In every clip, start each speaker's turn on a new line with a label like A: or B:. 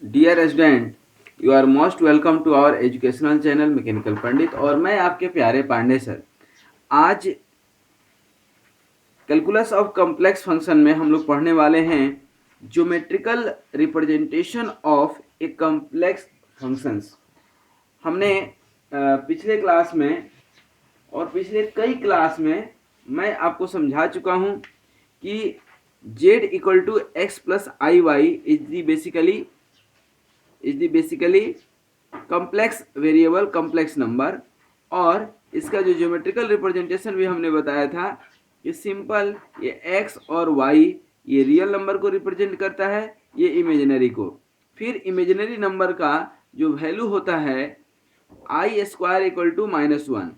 A: Dear student, you are most welcome to our educational channel mechanical Pandit. और मैं आपके प्यारे पांडे सर। आज कैलकुलस ऑफ कॉम्प्लेक्स फंक्शन में हम लोग पढ़ने वाले हैं geometrical representation of a complex functions. हमने पिछले क्लास में और पिछले कई क्लास में मैं आपको समझा चुका हूं कि z equal to x plus I y is the basically complex variable complex number. और इसका जो ज्योमेट्रिकल रिप्रेजेंटेशन भी हमने बताया था कि सिंपल ये x और y ये रियल नंबर को रिप्रेजेंट करता है, ये इमेजिनरी को। फिर इमेजिनरी नंबर का जो वैल्यू होता है आई स्क्वायर इक्वल टू -1।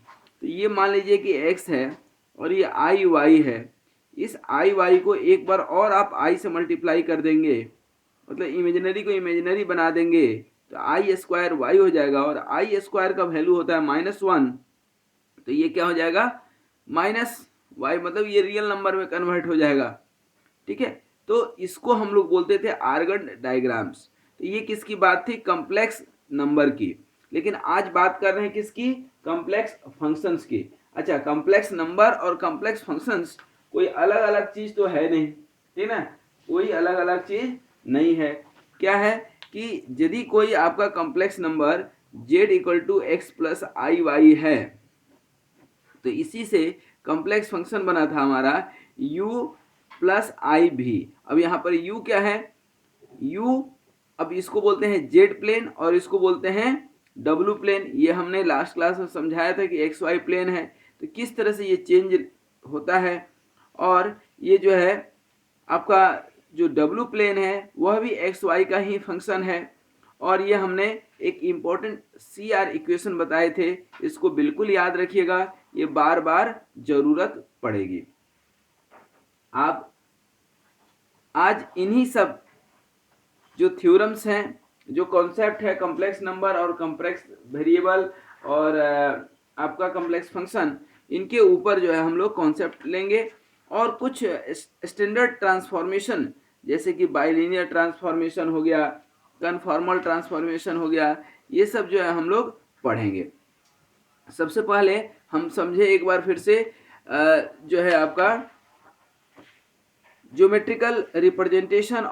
A: तो ये मान लीजिए कि x है और ये आई वाई है। इस आई वाई को एक बार और आप आई से मल्टीप्लाई कर देंगे, मतलब इमेजिनरी को इमेजिनरी बना देंगे, तो आई स्क्वायर वाई हो जाएगा। और आई स्क्वायर का वैल्यू होता है -1, तो ये क्या हो जाएगा -y, मतलब ये रियल नंबर में कन्वर्ट हो जाएगा। ठीक है, तो इसको हम लोग बोलते थे आर्गन डायग्राम्स। तो ये किसकी बात थी? कॉम्प्लेक्स नंबर की। लेकिन आज बात कर रहे हैं किसकी? कॉम्प्लेक्स फंक्शंस की। अच्छा, कॉम्प्लेक्स नंबर और कॉम्प्लेक्स फंक्शंस कोई अलग अलग चीज तो है नहीं, ठीक ना? कोई अलग अलग चीज नहीं है। क्या है कि यदि कोई आपका complex number z equal to x plus I Y है, तो इसी से कॉम्प्लेक्स फंक्शन बना था हमारा u प्लस आई भी। अब यहाँ पर u क्या है? u, अब इसको बोलते हैं जेड प्लेन और इसको बोलते हैं डब्लू प्लेन। ये हमने लास्ट क्लास में समझाया था कि एक्स वाई प्लेन है, तो किस तरह से ये चेंज होता है। और ये जो है आपका जो डब्लू प्लेन है वह भी एक्स वाई का ही फंक्शन है। और ये हमने एक इम्पोर्टेंट सी आर इक्वेशन बताए थे, इसको बिल्कुल याद रखिएगा, ये बार बार जरूरत पड़ेगी। आप आज इन्हीं सब जो थ्योरम्स हैं, जो कॉन्सेप्ट है कॉम्प्लेक्स नंबर और कॉम्प्लेक्स वेरिएबल और आपका कॉम्प्लेक्स फंक्शन, इनके ऊपर जो है हम लोग कॉन्सेप्ट लेंगे। और कुछ स्टैंडर्ड ट्रांसफॉर्मेशन जैसे कि बाइलिनियर ट्रांसफॉर्मेशन हो गया, कन्फॉर्मल ट्रांसफॉर्मेशन हो गया, ये सब जो है हम लोग पढ़ेंगे। सबसे पहले हम समझे एक बार फिर से जो है आपका geometrical representation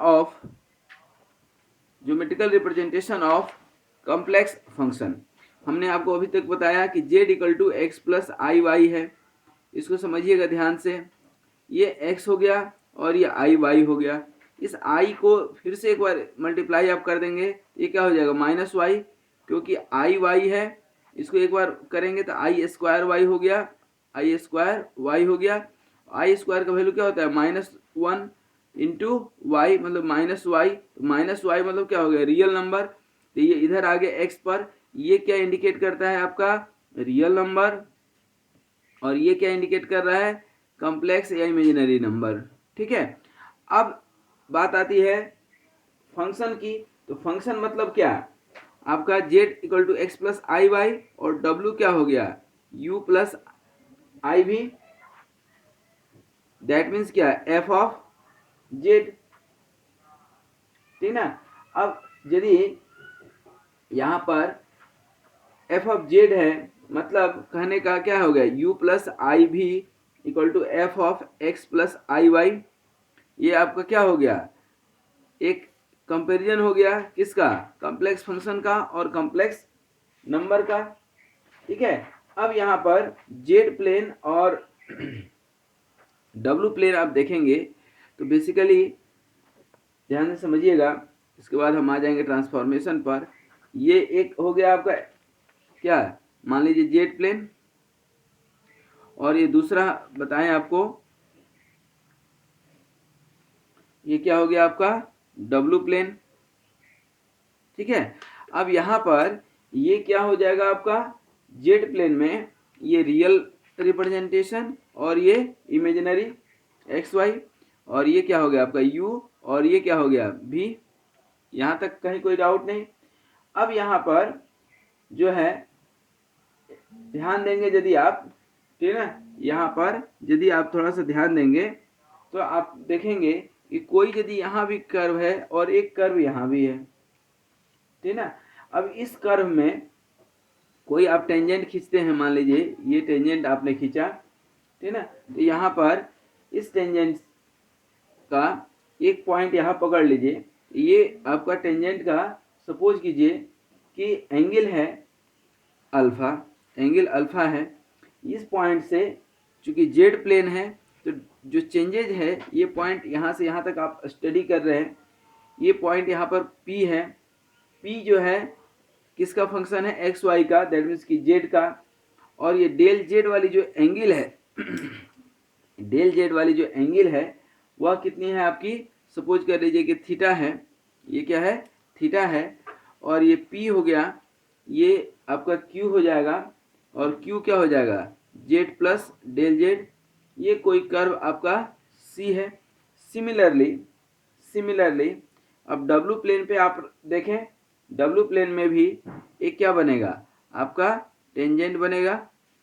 A: of complex function. हमने आपको अभी तक बताया कि z equal to x plus I Y है। इसको समझिएगा ध्यान से, ये x हो गया और ये आई वाई हो गया। इस i को फिर से एक बार मल्टीप्लाई आप कर देंगे, ये क्या हो जाएगा? -y, क्योंकि आई वाई है। इसको एक बार करेंगे तो आई स्क्वायर वाई हो गया, आई स्क्वायर वाई हो गया। आई स्क्वायर का वैल्यू क्या होता है? -1 इंटू वाई, मतलब -y। -y मतलब क्या हो गया? Real number. तो ये इधर आ गया x पर, ये क्या इंडिकेट करता है? आपका रियल नंबर। और ये क्या इंडिकेट कर रहा है? कॉम्प्लेक्स या इमेजिनरी नंबर। ठीक है, अब बात आती है फंक्शन की। तो फंक्शन मतलब क्या? आपका z equal to x plus I y और w क्या हो गया? u plus i v. That means क्या? f of z। ठीक ना? अब यदि यहाँ पर f ऑफ z है, मतलब कहने का क्या हो गया? u plus i v equal to F of x plus I y. ये आपका क्या हो गया? एक कंपैरिजन हो गया किसका? कॉम्प्लेक्स फंक्शन का और कॉम्प्लेक्स नंबर का। ठीक है, अब यहाँ पर जेड प्लेन और डब्लू प्लेन आप देखेंगे तो बेसिकली ध्यान से समझिएगा, इसके बाद हम आ जाएंगे ट्रांसफॉर्मेशन पर। ये एक हो गया आपका क्या? मान लीजिए जेड प्लेन, और ये दूसरा बताएं आपको, ये क्या हो गया आपका? डब्लू प्लेन। ठीक है, अब यहाँ पर ये क्या हो जाएगा आपका? जेड प्लेन में ये रियल रिप्रेजेंटेशन और ये इमेजिनरी एक्स वाई। और ये क्या हो गया आपका? यू, और ये क्या हो गया? भी। यहाँ तक कहीं कोई डाउट नहीं। अब यहाँ पर जो है ध्यान देंगे यदि आप, ठीक है ना, यहाँ पर यदि आप थोड़ा सा ध्यान देंगे तो आप देखेंगे कि कोई यदि यहाँ भी कर्व है और एक कर्व यहाँ भी है, ठीक ना। अब इस कर्व में कोई आप टेंजेंट खींचते हैं, मान लीजिए ये टेंजेंट आपने खींचा, ठीक ना। तो यहाँ पर इस टेंजेंट का एक पॉइंट यहाँ पकड़ लीजिए, ये आपका टेंजेंट का सपोज कीजिए कि एंगल है अल्फा, एंगल अल्फा है। इस पॉइंट से चूंकि जेड प्लेन है तो जो चेंजेज है ये पॉइंट यहाँ से यहाँ तक आप स्टडी कर रहे हैं, ये पॉइंट यहाँ पर पी है। पी जो है किसका फंक्शन है, एक्स वाई का, दैट मीन्स कि जेड का। और ये डेल जेड वाली जो एंगल है डेल जेड वाली जो एंगल है वह कितनी है आपकी, सपोज कर लीजिए कि थीटा है, ये क्या है, थीटा है। और ये पी हो गया, ये आपका क्यू हो जाएगा, और क्यू क्या हो जाएगा, जेड प्लस डेल जेड। ये कोई कर्व आपका सी है। सिमिलरली अब डब्लू प्लेन पे आप देखें, डब्लू प्लेन में भी एक क्या बनेगा, आपका टेंजेंट बनेगा।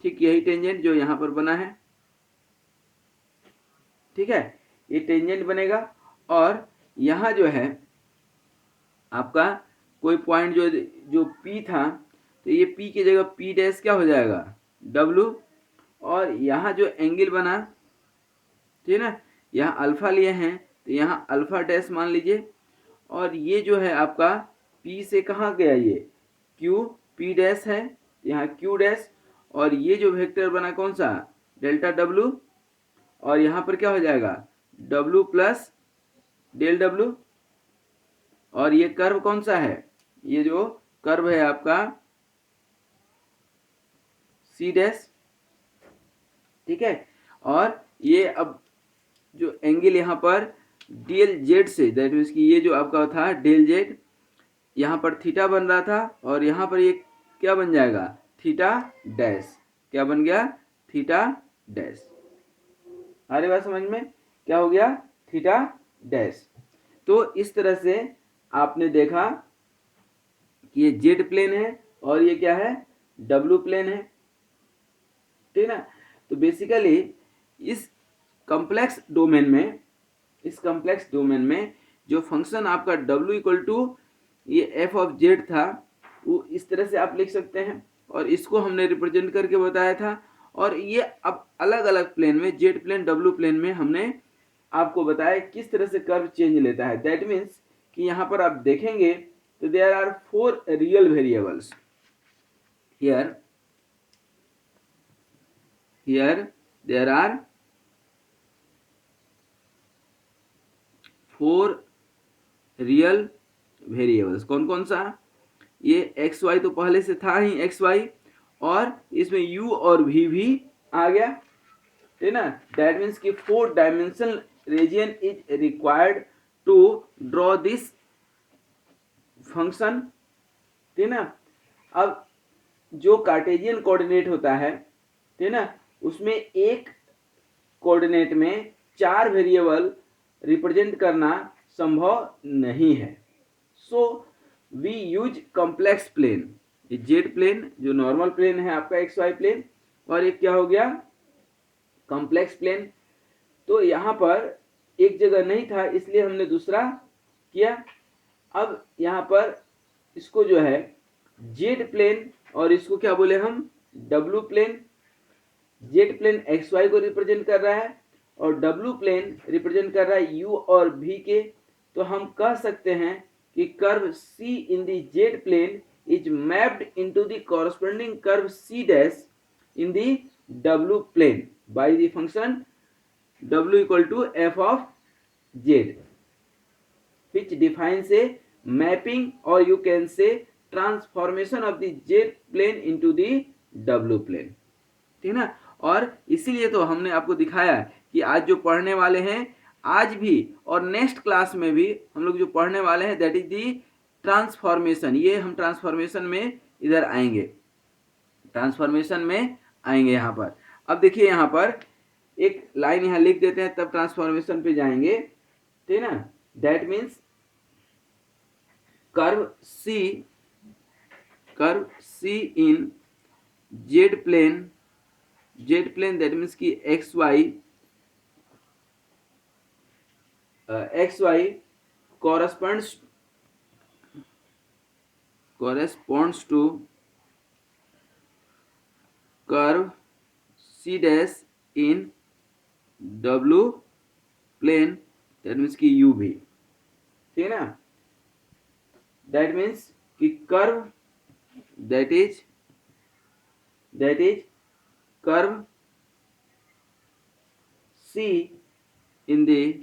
A: ठीक यही टेंजेंट जो यहाँ पर बना है, ठीक है, ये टेंजेंट बनेगा। और यहाँ जो है आपका कोई पॉइंट जो जो P था, तो ये P की जगह P डैश क्या हो जाएगा, W। और यहाँ जो एंगल बना, ठीक है ना, यहाँ अल्फा लिए हैं तो यहाँ अल्फा डैश मान लीजिए। और ये जो है आपका P से कहाँ गया, ये Q, P डैश है, यहाँ Q डैश। और ये जो वेक्टर बना कौन सा, डेल्टा W। और यहाँ पर क्या हो जाएगा, W प्लस डेल W। और ये कर्व कौन सा है, ये जो कर्व है आपका सी डैश, ठीक है। और ये अब जो एंगल यहाँ पर डेल जेड से, दैट मीन्स कि ये जो आपका था डेल जेड, यहाँ पर थीटा बन रहा था, और यहाँ पर ये क्या बन जाएगा, थीटा डैश। क्या बन गया, थीटा डैश। आ रही बात समझ में, क्या हो गया, थीटा डैश। तो इस तरह से आपने देखा कि ये जेड प्लेन है और ये क्या है, डब्ल्यू प्लेन है, ठीक ना। तो बेसिकली इस कॉम्प्लेक्स डोमेन में, इस कॉम्प्लेक्स डोमेन में जो फंक्शन आपका w इक्वल टू ये एफ ऑफ जेड था, वो इस तरह से आप लिख सकते हैं। और इसको हमने रिप्रेजेंट करके बताया था। और ये अब अलग अलग प्लेन में, जेड प्लेन, डब्ल्यू प्लेन में हमने आपको बताया किस तरह से कर्व चेंज लेता है। दैट मीन्स कि यहाँ पर आप देखेंगे तो there are 4 real variables here, there are 4 real variables. कौन कौन सा, ये एक्स वाई तो पहले से था ही, एक्स वाई, और इसमें यू और वी भी आ गया, ठीक ना। दैट मीन्स कि 4 dimensional region is required to draw this function, ठीक ना। अब जो कार्टेशियन कोऑर्डिनेट होता है, ठीक ना, उसमें एक कोऑर्डिनेट में 4 वेरिएबल रिप्रेजेंट करना संभव नहीं है। So we use complex plane. ये जेड प्लेन जो नॉर्मल प्लेन है आपका, एक्स वाई प्लेन, और एक क्या हो गया, कॉम्प्लेक्स प्लेन। तो यहाँ पर एक जगह नहीं था इसलिए हमने दूसरा किया। अब यहाँ पर इसको जो है जेड प्लेन, और इसको क्या बोले हम, W plane. Z plane X Y को रिप्रेजेंट कर रहा है और डब्ल्यू प्लेन रिप्रेजेंट कर रहा है यू और भी के। तो हम कह सकते हैं कि curve C in the Z plane is mapped into the corresponding curve C dash in the W plane by the function w equal to F of Z, which defines a mapping or you can say transformation of the z plane into the w plane, ठीक ना। और इसीलिए तो हमने आपको दिखाया कि आज जो पढ़ने वाले हैं, आज भी और नेक्स्ट क्लास में भी हम लोग जो पढ़ने वाले हैं, दैट इज दी ट्रांसफॉर्मेशन। ये हम ट्रांसफॉर्मेशन में इधर आएंगे, ट्रांसफॉर्मेशन में आएंगे यहाँ पर। अब देखिए यहाँ पर एक लाइन यहाँ लिख देते हैं, तब ट्रांसफॉर्मेशन पे जाएंगे, ठीक ना। That means curve C in Z plane, that means कि XY corresponds corresponds to curve C dash in W plane, that means कि U भी, ठीक है ना, that means कि curve that is curve C in the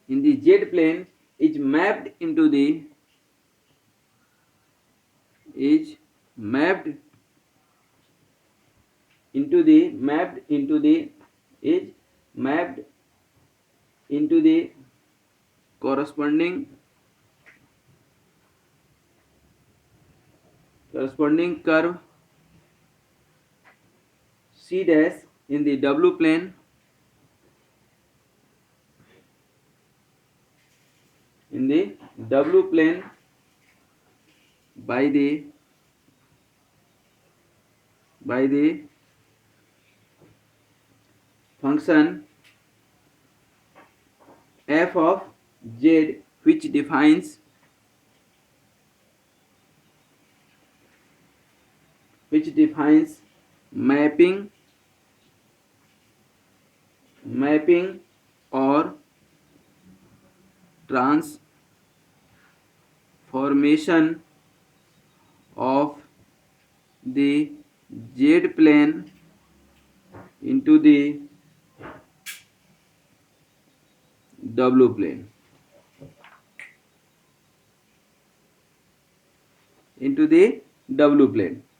A: Z plane is mapped into the is mapped into the corresponding curve C dash in the W plane by the function f of z, which defines mapping or transformation of the z plane into the W plane,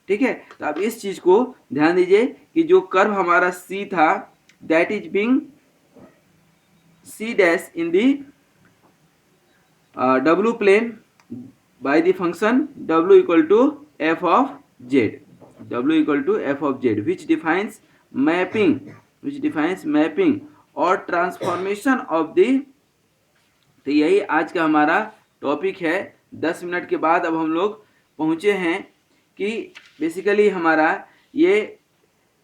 A: ठीक है। तो अब इस चीज को ध्यान दीजिए कि जो कर्व हमारा C था, that is being C dash in the W plane by the function W equal to f of z, which defines mapping और ट्रांसफॉर्मेशन ऑफ द। तो यही आज का हमारा टॉपिक है। 10 मिनट के बाद अब हम लोग पहुंचे हैं कि बेसिकली हमारा ये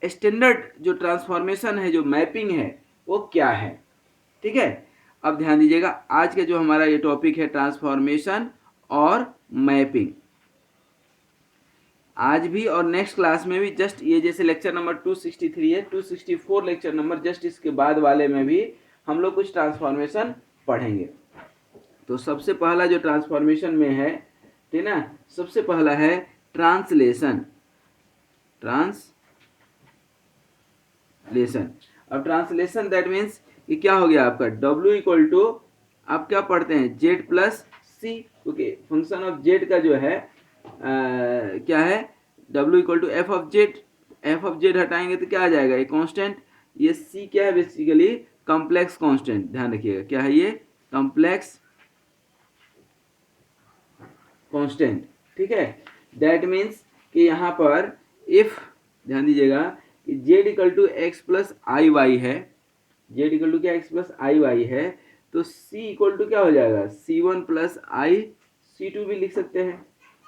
A: स्टैंडर्ड जो ट्रांसफॉर्मेशन है, जो मैपिंग है, वो क्या है, ठीक है। अब ध्यान दीजिएगा, आज का जो हमारा ये टॉपिक है ट्रांसफॉर्मेशन और मैपिंग, आज भी और नेक्स्ट क्लास में भी, जस्ट ये जैसे लेक्चर नंबर 263 है, 264 लेक्चर नंबर, जस्ट इसके बाद वाले में भी हम लोग कुछ ट्रांसफॉर्मेशन पढ़ेंगे। तो सबसे पहला जो ट्रांसफॉर्मेशन में है, ठीक ना, सबसे पहला है ट्रांसलेशन। अब ट्रांसलेशन दैट मीन्स ये क्या हो गया आपका W इक्वल टू, आप क्या पढ़ते हैं, Z प्लस C, क्योंकि फंक्शन ऑफ Z का जो है क्या है, W equal to F of Z हटाएंगे तो क्या आ जाएगा, ये कांस्टेंट। ये C क्या है, बेसिकली कॉम्प्लेक्स कांस्टेंट, ध्यान रखिएगा क्या है ये, कॉम्प्लेक्स कांस्टेंट, ठीक है। दैट मीन्स कि यहाँ पर इफ, ध्यान दीजिएगा कि z equal to x plus I Y है, z इक्वल टू क्या, एक्स प्लस आई वाई है, तो c इक्वल टू क्या हो जाएगा, c1 प्लस आई c2 भी लिख सकते हैं।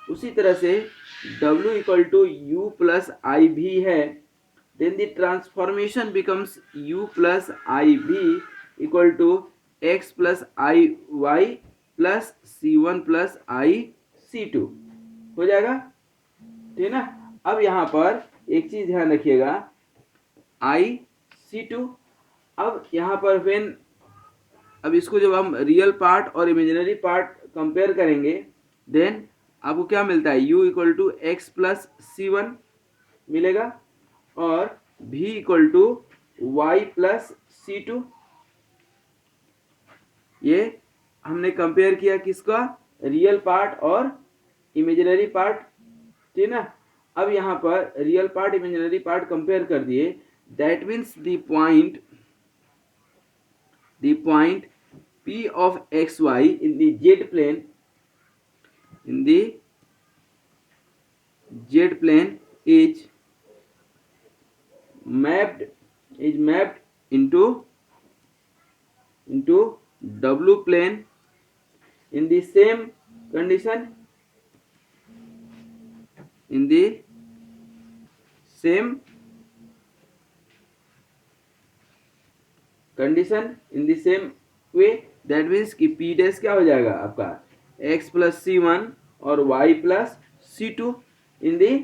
A: उसी तरह से w equal to u plus i v है, then the transformation becomes u plus i v equal to x plus I y plus c1 plus i c2 हो जाएगा, ठीक ना। अब यहाँ पर एक चीज ध्यान रखिएगा, आई c2, अब यहाँ पर व्हेन, अब इसको जब हम रियल पार्ट और इमेजिनरी पार्ट कंपेयर करेंगे, देन आपको क्या मिलता है, u equal to x plus c1 मिलेगा और v equal to Y plus c2। ये हमने कंपेयर किया किसका, रियल पार्ट और इमेजिनरी पार्ट, ठीक ना। अब यहाँ पर real part imaginary part compare कर दिए, that means the point P of xy in the z plane is mapped into W plane in the same condition, in the same way, that means कि P dash क्या हो जाएगा आपका, x plus सी one और Y plus C to इन दी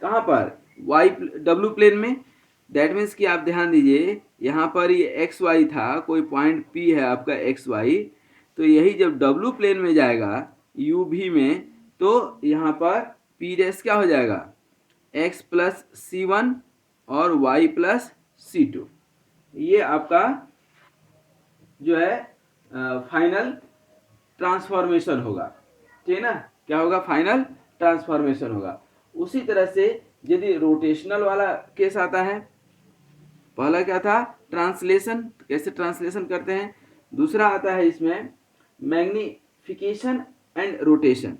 A: कहाँ पर Y W plane में। That means कि आप ध्यान दीजिए यहाँ पर ये एक्स वाई था, कोई पॉइंट पी है आपका एक्स वाई, तो यही जब डब्ल्यू प्लेन में जाएगा यू भी में, तो यहाँ पर पी डैश क्या हो जाएगा एक्स प्लस सी वन और वाई प्लस सी टू। ये आपका जो है फाइनल ट्रांसफॉर्मेशन होगा, ठीक है ना। क्या होगा फाइनल ट्रांसफॉर्मेशन होगा। उसी तरह से यदि रोटेशनल वाला केस आता है, पहला क्या था ट्रांसलेशन, कैसे ट्रांसलेशन करते हैं, दूसरा आता है इसमें magnification and rotation.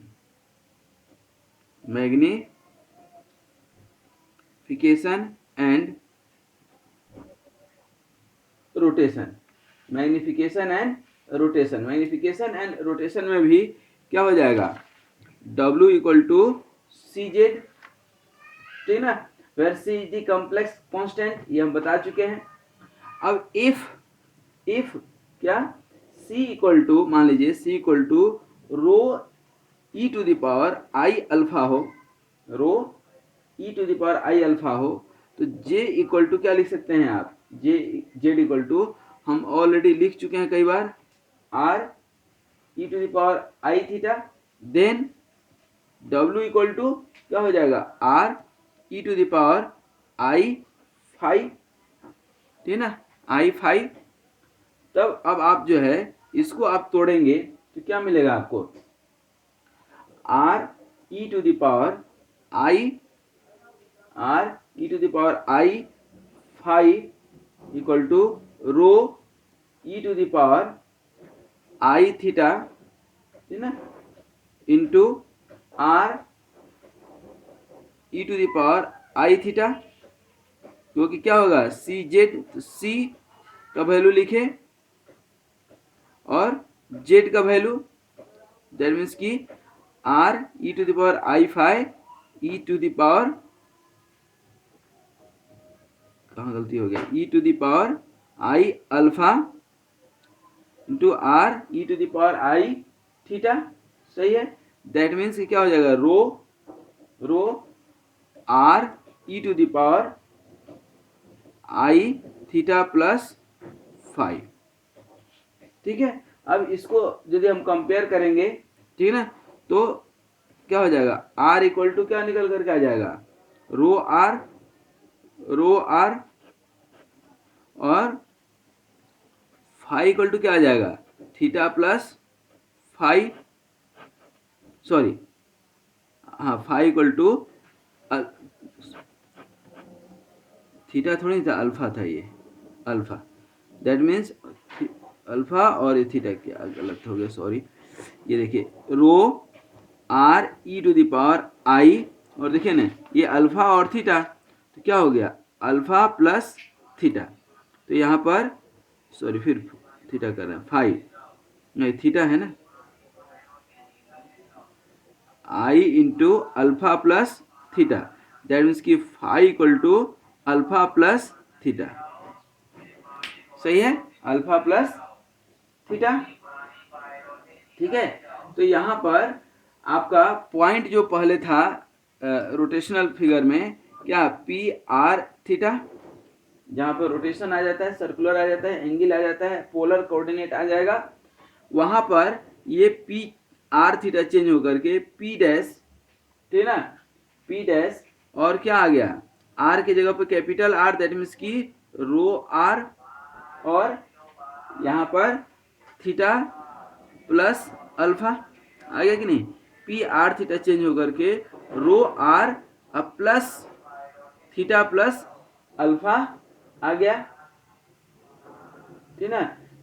A: Magnification and rotation, magnification and rotation, magnification and rotation में भी क्या हो जाएगा W equal to C Z, ठीक ना, where C is the complex constant, ये हम बता चुके हैं। अब इफ क्या C इक्वल टू, मान लीजिए C equal to rho E to the power i alpha हो, rho E to the power i alpha हो, तो J इक्वल टू क्या लिख सकते हैं आप, जेड इक्वल टू हम ऑलरेडी लिख चुके हैं कई बार, r E to the power I theta, then W equal to क्या हो जाएगा r E to the power I five, ठीक है ना, आई फाइव। तब अब आप जो है इसको आप तोड़ेंगे तो क्या मिलेगा आपको, R E to the power I, R E to the power I five equal to rho E to the power I theta, ठीक ना, into R E to the power I theta, क्योंकि क्या होगा सी जेड, तो सी का value लिखे और z का वैल्यू, दैट मीन्स कि r E to the power I five e to the power, कहाँ गलती हो गया, e to the power i alpha into R E to the power I theta, सही है। दैट मीन्स कि क्या हो जाएगा rho r E to the power I theta plus five, ठीक है। अब इसको यदि हम कंपेयर करेंगे, ठीक है ना, तो क्या हो जाएगा R इक्वल टू क्या निकल करके आ जाएगा रो आर और फाइव इक्वल टू क्या आ जाएगा थीटा प्लस फाइव, सॉरी हाँ फाइव इक्वल टू थीटा थोड़ी था, अल्फा था ये, अल्फा, दैट मीन्स अल्फा और ये थीटा क्या गलत हो गया, सॉरी। ये देखिए rho r E to the power i, और देखिए ना ये अल्फा और थीटा, तो क्या हो गया अल्फा प्लस थीटा, तो यहाँ पर सॉरी फिर थीटा कर रहे हैं फाइव, नहीं थीटा है ना, i into alpha plus theta, that means कि five equal to alpha plus theta, सही है, अल्फा प्लस थीटा, ठीक है। तो यहाँ पर आपका पॉइंट जो पहले था रोटेशनल फिगर में क्या पी आर थीटा, जहाँ पर रोटेशन आ जाता है, सर्कुलर आ जाता है, एंगल आ जाता है, पोलर कोऑर्डिनेट आ जाएगा, वहाँ पर ये पी आर थीटा चेंज होकर के पी डैश, ठीक ना, पी डैश और क्या आ गया आर की जगह पर कैपिटल आर, दैट मीन्स की रो आर, और यहाँ पर थीटा प्लस अल्फा आ गया कि नहीं, पी आर थीटा चेंज होकर के रो आर अब प्लस थीटा प्लस अल्फा आ गया, ठीक ना।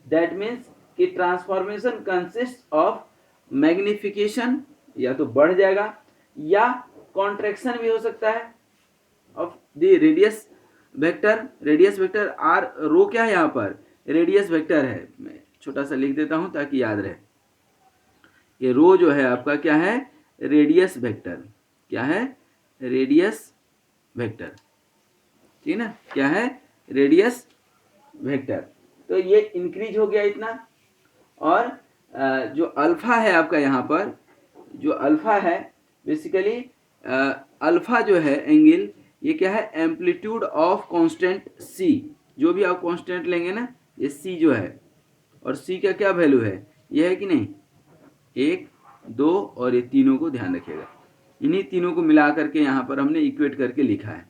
A: दैट मीन्स कि ट्रांसफॉर्मेशन कंसिस्ट ऑफ मैग्निफिकेशन, या तो बढ़ जाएगा या कॉन्ट्रैक्शन भी हो सकता है of the radius vector, radius vector r, rho क्या है यहाँ पर रेडियस वेक्टर है, मैं छोटा सा लिख देता हूँ ताकि याद रहे, ये रो जो है आपका क्या है रेडियस वेक्टर, क्या है रेडियस वेक्टर, ठीक है ना, क्या है रेडियस वेक्टर। तो ये इंक्रीज हो गया इतना, और जो अल्फा है आपका यहाँ पर, जो अल्फा है बेसिकली अल्फा जो है एंगल, ये क्या है, एम्पलीट्यूड ऑफ कांस्टेंट सी। जो भी आप कांस्टेंट लेंगे ना, ये सी जो है, और सी का क्या वैल्यू है, ये है कि नहीं, 1 2 और ये तीनों को ध्यान रखिएगा, इन्हीं तीनों को मिला करके यहाँ पर हमने इक्वेट करके लिखा है।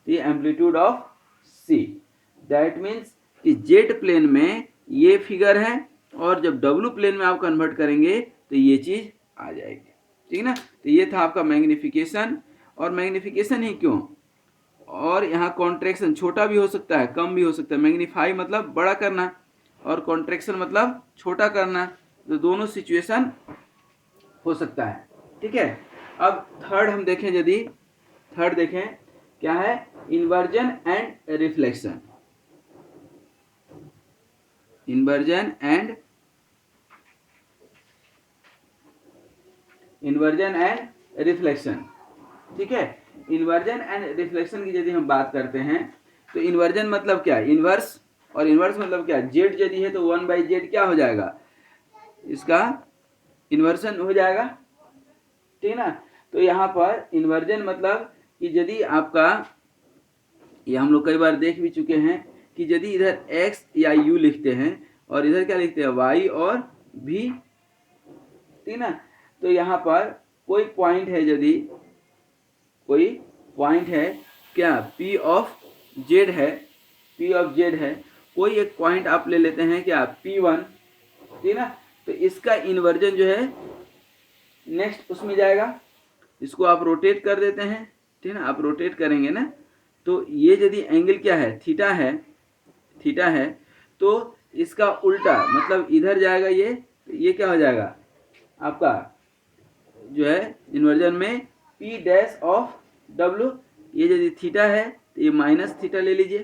A: तो ये amplitude of C, that means कि जेड प्लेन में ये फिगर है, और जब डब्ल्यू प्लेन में आप कन्वर्ट करेंगे तो ये चीज़ आ जाएगी, ठीक ना। तो ये था आपका मैग्निफिकेशन, और मैग्निफिकेशन ही क्यों, और यहाँ कॉन्ट्रैक्शन छोटा भी हो सकता है, कम भी हो सकता है। मैग्नीफाई मतलब बड़ा करना, और कॉन्ट्रैक्शन मतलब छोटा करना, तो दोनों सिचुएशन हो सकता है, ठीक है। अब थर्ड हम देखें, यदि थर्ड देखें क्या है, inversion and reflection. Inversion and reflection, ठीक है। इन्वर्जन एंड रिफ्लेक्शन की यदि हम बात करते हैं, तो इन्वर्जन मतलब क्या, इन्वर्स, और इन्वर्स मतलब क्या, जेड यदि है तो 1/z क्या हो जाएगा, इसका इन्वर्सन हो जाएगा, ठीक ना। तो यहाँ पर इन्वर्जन मतलब कि यदि आपका, ये हम लोग कई बार देख भी चुके हैं कि यदि इधर x या u लिखते हैं और इधर क्या लिखते हैं, y और v, ठीक ना। तो यहाँ पर कोई पॉइंट है, यदि कोई पॉइंट है क्या, p ऑफ z है, p ऑफ z है, कोई एक पॉइंट आप ले लेते हैं क्या, p1, ठीक ना। तो इसका इन्वर्जन जो है नेक्स्ट उसमें जाएगा, इसको आप रोटेट कर देते हैं, ठीक ना। आप रोटेट करेंगे ना, तो ये यदि एंगल क्या है, थीटा है, थीटा है, तो इसका उल्टा मतलब इधर जाएगा ये, तो ये क्या हो जाएगा आपका जो है इन्वर्जन में p डैश ऑफ w, ये यदि थीटा है तो ये माइनस थीटा ले लीजिए।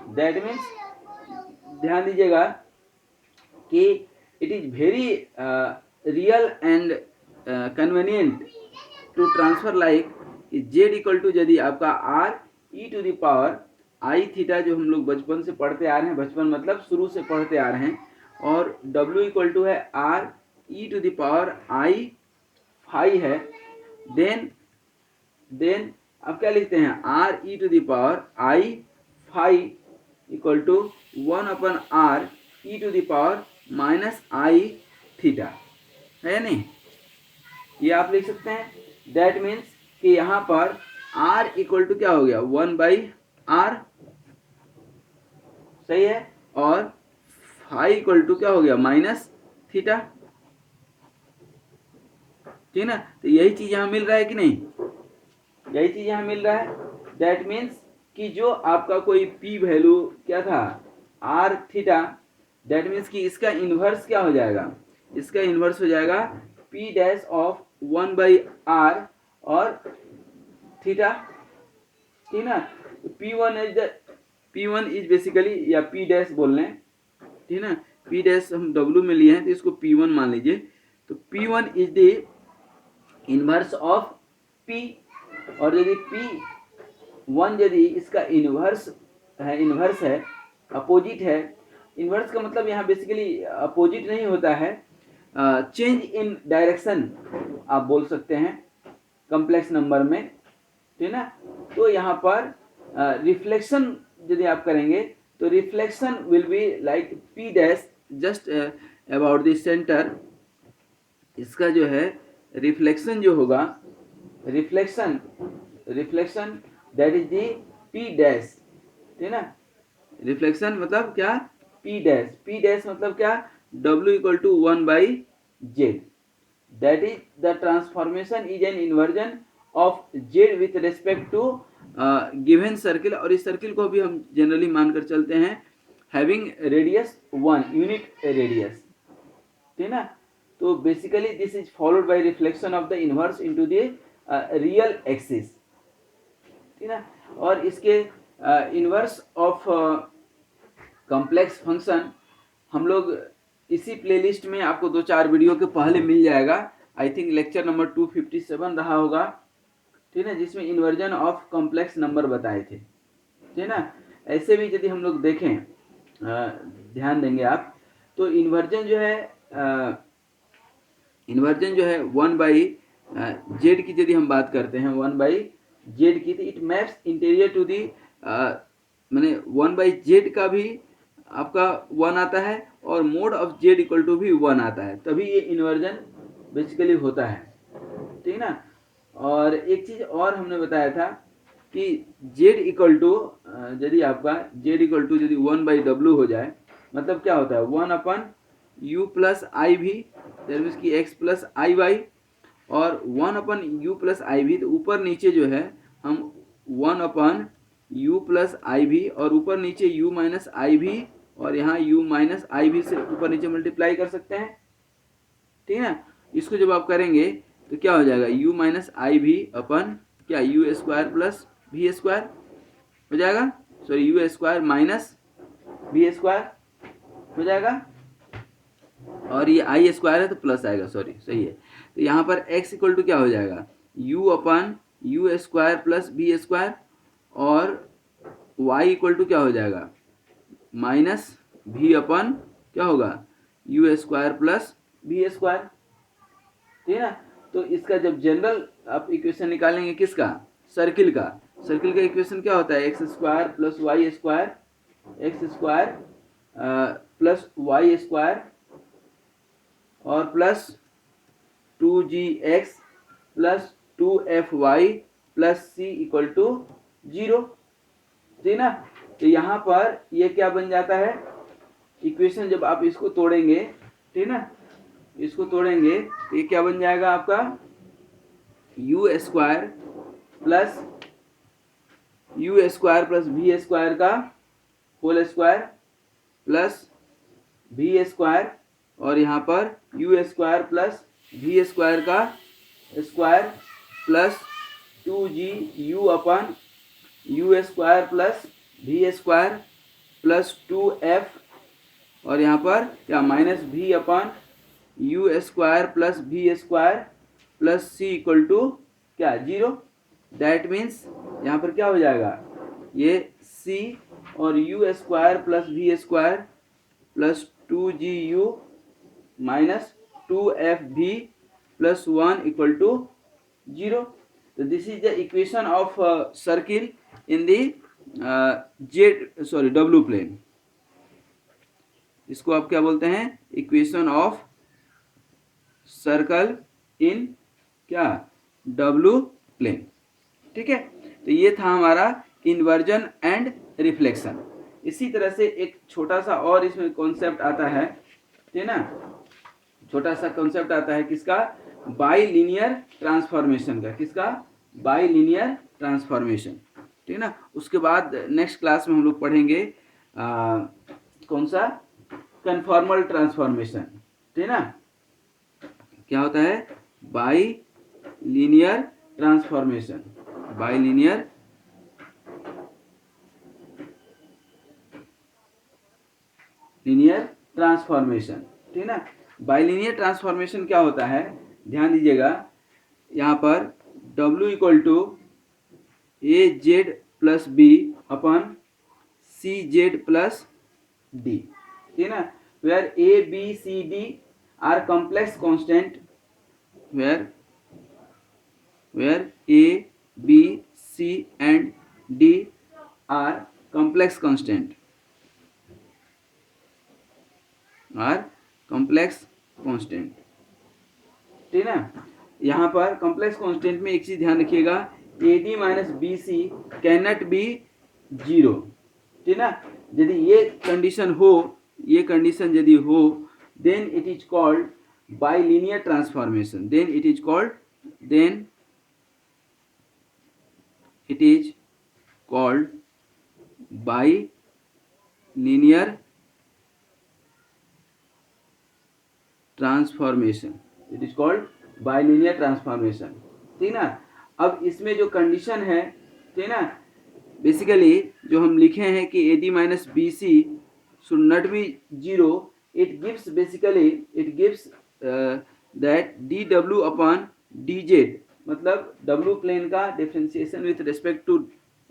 A: दैट मीन्स ध्यान दीजिएगा कि it is very real and convenient to transfer like Z equal to, यदि आपका R E to the power I theta, जो हम लोग बचपन से पढ़ते आ रहे हैं, बचपन मतलब शुरू से पढ़ते आ रहे हैं, और डब्ल्यू इक्वल टू है R E to the power I phi है, देन आप क्या लिखते हैं, R E to the power I phi equal to 1/r E to the power minus I theta, है या नहीं, ये आप लिख सकते हैं। दैट मीन्स कि यहाँ पर r इक्वल टू क्या हो गया, 1/r, सही है, और फाई इक्वल टू क्या हो गया, माइनस थीटा, ठीक ना। तो यही चीज यहाँ मिल रहा है कि नहीं, यही चीज यहाँ मिल रहा है। दैट मीन्स कि जो आपका कोई p वैल्यू क्या था, r थीटा, दैट मीन्स कि इसका इन्वर्स क्या हो जाएगा, इसका इन्वर्स हो जाएगा p डैश ऑफ 1/r और थीटा, ठीक ना। P1 इज बेसिकली, या p डैश बोल लें, ठीक ना, p डैश हम w में लिए हैं तो इसको P1 मान लीजिए। तो P1 is the inverse of p, और यदि P1 यदि इसका इनवर्स है, अपोजिट है, इनवर्स का मतलब यहाँ बेसिकली अपोजिट नहीं होता है, चेंज इन डायरेक्शन आप बोल सकते हैं कॉम्प्लेक्स नंबर में, ठीक ना। तो यहाँ पर रिफ्लेक्शन यदि आप करेंगे तो reflection will be like p dash just about the centre, इसका जो है रिफ्लेक्शन जो होगा, reflection that is the p dash, ठीक ना। रिफ्लेक्शन मतलब क्या, p डैश मतलब क्या, w equal to 1/z, that is the transformation is an inversion of z with respect to given circle, और इस सर्किल को भी हम जनरली मानकर चलते हैं हैविंग रेडियस 1 यूनिट रेडियस, ठीक ना। तो basically this is followed by reflection of the inverse into the real axis, ठीक ना। और इसके इनवर्स ऑफ कॉम्प्लेक्स फंक्शन हम लोग इसी प्लेलिस्ट में आपको 2-4 वीडियो के पहले मिल जाएगा, आई थिंक लेक्चर नंबर 257 रहा होगा, ठीक है, जिसमें इन्वर्जन ऑफ कॉम्प्लेक्स नंबर बताए थे, ठीक ना। ऐसे भी यदि हम लोग देखें, ध्यान देंगे आप, तो इन्वर्जन जो है इन्वर्जन जो है 1/z की यदि हम बात करते हैं 1/z की, तो it maps interior to the मैंने 1/z का भी आपका 1 आता है और mod of z equal to भी 1 आता है, तभी ये इन्वर्जन बेसिकली होता है, ठीक ना। और एक चीज और हमने बताया था कि z इक्वल टू यदि आपका z इक्वल टू यदि 1/w हो जाए, मतलब क्या होता है 1 u plus i v, that means की x प्लस आई वाई, और 1 u प्लस आई भी, तो ऊपर नीचे जो है हम 1 u प्लस आई भी और ऊपर नीचे u माइनस आई भी और यहाँ u माइनस आई भी से ऊपर नीचे मल्टीप्लाई कर सकते हैं, ठीक है ना। इसको जब आप करेंगे तो क्या हो जाएगा u माइनस आई भी अपन क्या u square plus V square हो जाएगा, सॉरी u स्क्वायर माइनस भी स्क्वायर हो जाएगा, और ये आई स्क्वायर है तो प्लस आएगा, सॉरी सही है। तो यहाँ पर x इक्वल टू क्या हो जाएगा u upon u square plus B square, और y इक्वल टू क्या हो जाएगा माइनस भी अपन क्या होगा u square plus B square, ठीक है ना। तो इसका जब जनरल आप इक्वेशन निकालेंगे किसका, सर्किल का, सर्किल का इक्वेशन क्या होता है x square plus Y square, x square plus Y square और plus 2gx plus 2fy plus c equal to 0, ठीक ना। तो यहाँ पर ये क्या बन जाता है इक्वेशन, जब आप इसको तोड़ेंगे, ठीक ना, इसको तोड़ेंगे तो ये क्या बन जाएगा आपका u square plus V square का whole square plus V square, और यहाँ पर u square plus V square का square plus 2g upon u square plus V square plus 2f, और यहाँ पर क्या minus V upon u square plus V square plus c equal to क्या 0। That means यहाँ पर क्या हो जाएगा ये c और u square plus V square plus 2gu minus 2f V plus 1 equal to 0। तो this is the equation of circle in the w plane. इसको आप क्या बोलते हैं इक्वेशन ऑफ सर्कल इन क्या w प्लेन, ठीक है। तो ये था हमारा इन्वर्जन एंड रिफ्लेक्शन। इसी तरह से एक छोटा सा और इसमें कॉन्सेप्ट आता है, ठीक है ना, छोटा सा कॉन्सेप्ट आता है किसका बाइलिनियर ट्रांसफॉर्मेशन का, किसका बाइलिनियर ट्रांसफॉर्मेशन, ठीक है ना। उसके बाद नेक्स्ट क्लास में हम लोग पढ़ेंगे कौन सा कन्फॉर्मल ट्रांसफॉर्मेशन, ठीक है ना। क्या होता है बाइलिनियर ट्रांसफॉर्मेशन, बाइलिनियर ट्रांसफॉर्मेशन, ठीक है ना। बाइलिनियर ट्रांसफॉर्मेशन क्या होता है ध्यान दीजिएगा, यहाँ पर W equal to A Z plus B upon C Z plus D, ठीक है ना, where A B C D are complex constant, where A B C and D are complex constant, ठीक है ना। यहाँ पर कॉम्प्लेक्स कांस्टेंट में एक चीज ध्यान रखिएगा A D minus B C can not be 0, ठीक है ना। यदि ये कंडीशन हो, ये कंडीशन यदि हो, then it is called bilinear transformation, then it is called bilinear transformation, it is called bilinear transformation, ठीक ना। अब इसमें जो कंडीशन है, ठीक ना, बेसिकली जो हम लिखे हैं कि A D minus B C should not be 0, it gives basically it gives that D W upon D Z, मतलब डब्ल्यू प्लेन का differentiation with respect to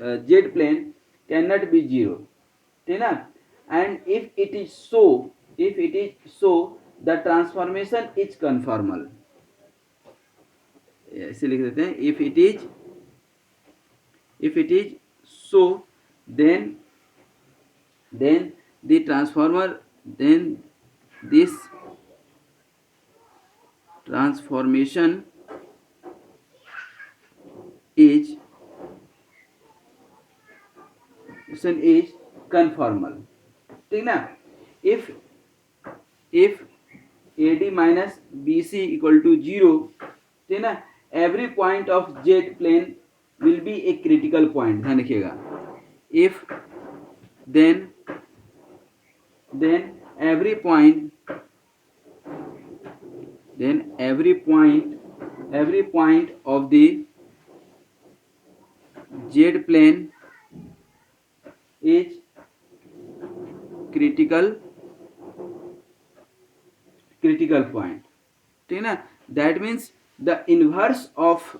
A: Z plane can not be 0, ठीक ना। And if it is so the transformation is conformal, ऐसे लिख देते हैं, if it is so then the transformer then this transformation is conformal, ठीक ना। If AD minus BC equal to 0, ठीक ना, every point of Z plane will be a critical point, ध्यान रखिएगा। If then every point of the z plane is critical point, ठीक ना। That means the inverse of,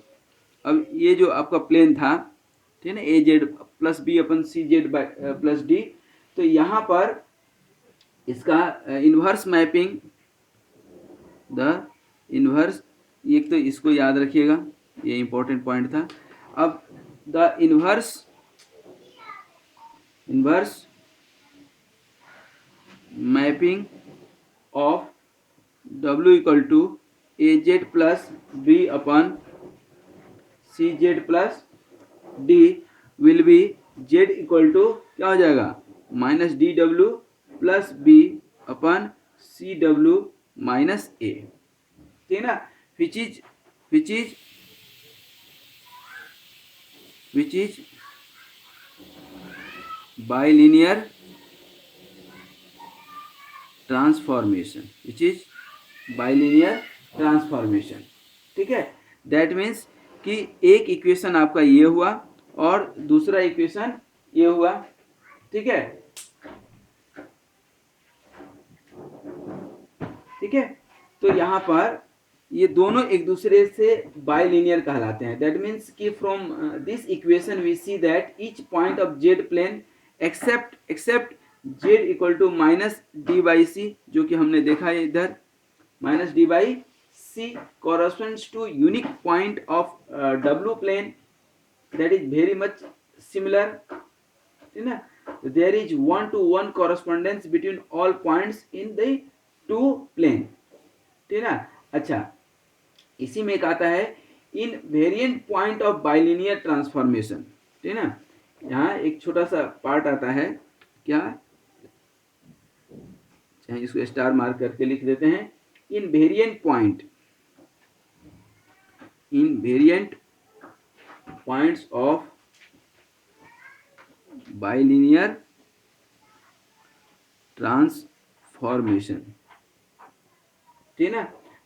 A: अब ये जो आपका प्लेन था, ठीक है ना, AZ plus B upon CZ plus D, तो यहाँ पर इसका इन्वर्स मैपिंग, द इन्वर्स, एक तो इसको याद रखिएगा, ये इंपॉर्टेंट पॉइंट था। अब the inverse mapping of W equal to AZ plus B upon CZ plus D will be Z equal to क्या हो जाएगा, minus DW plus B upon CW minus A, ठीक है ना। विच इज बाइलिनियर ट्रांसफॉर्मेशन, ठीक है। That means कि एक इक्वेशन आपका ये हुआ और दूसरा इक्वेशन ये हुआ, ठीक है, तो यहाँ पर ये दोनों एक दूसरे से बाइलिनियर कहलाते हैं। दैट मीन्स कि from this equation we see that each point of Z plane except z equal to minus d by c, जो कि हमने देखा है इधर, minus d by c corresponds to unique point of W plane that is very much similar, ठीक ना। There is 1-to-1 correspondence between all points in the two plane, ठीक ना। अच्छा, इसी में एक आता है invariant point of bilinear transformation, ठीक ना। यहाँ एक छोटा सा पार्ट आता है, क्या, चाहे इसको स्टार मार्क करके लिख देते हैं, invariant points of bilinear transformation, ठीक ना।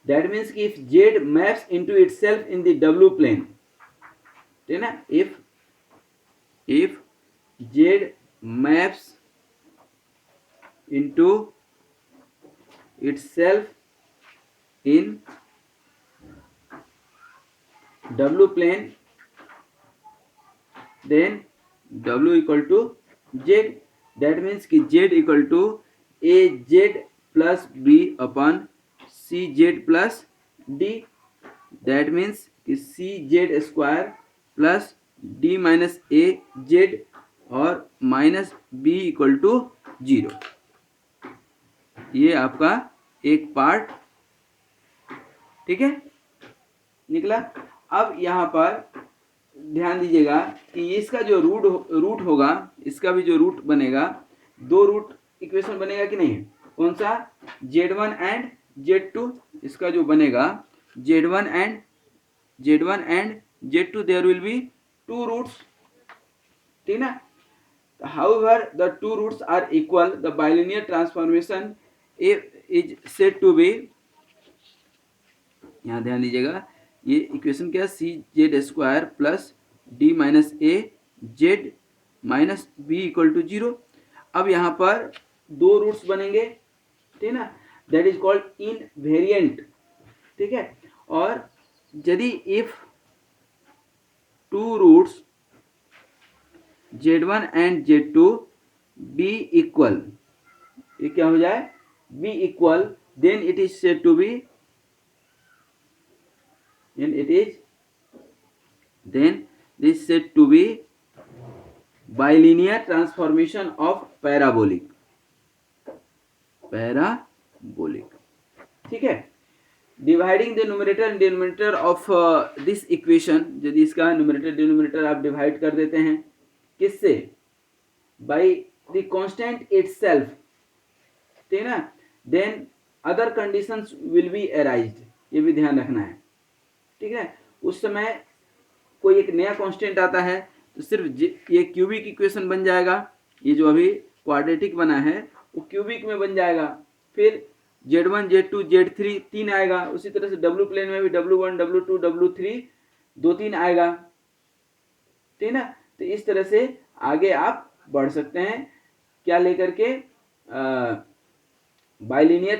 A: दैट मीन्स कि if z maps into itself in the W plane, ठीक ना, if z maps into itself in डब्ल्यू plane, then W equal to Z, that means कि Z equal to AZ plus B upon CZ plus D, that means कि CZ square plus D minus AZ और minus B equal to 0, ये आपका एक part, ठीक है, निकला। अब यहाँ पर ध्यान दीजिएगा कि इसका जो रूट होगा, इसका भी जो रूट बनेगा, दो रूट इक्वेशन बनेगा कि नहीं, कौन सा, Z1 एंड Z2, इसका जो बनेगा Z1 and Z2, there will be two roots, ठीक ना। However the two roots are equal, the bilinear transformation is said to be, यहाँ ध्यान दीजिएगा, ये इक्वेशन क्या, CZ square plus D minus AZ minus B equal to 0। अब यहाँ पर दो रूट्स बनेंगे, ठीक ना, दैट इज कॉल्ड इनवेरिएंट, ठीक है। और यदि if two roots Z1 and Z2 be equal, ये क्या हो जाए, be equal, then it is said to be then this is said to be bilinear transformation of parabolic. ठीक है. Dividing the numerator and denominator of this equation, यदि इसका numerator denominator आप divide कर देते हैं किससे, बाय द कांस्टेंट इटसेल्फ, ठीक है ना, then other conditions will be arised, ये भी ध्यान रखना है. ठीक है. उस समय कोई एक नया कांस्टेंट आता है तो सिर्फ ये क्यूबिक इक्वेशन बन जाएगा. ये जो अभी क्वाड्रेटिक बना है वो क्यूबिक में बन जाएगा. फिर Z1 Z2 Z3 तीन आएगा. उसी तरह से डब्ल्यू प्लेन में भी W1 W2 W3 दो तीन आएगा. ठीक है ना. तो इस तरह से आगे आप बढ़ सकते हैं क्या लेकर के, बाइलिनियर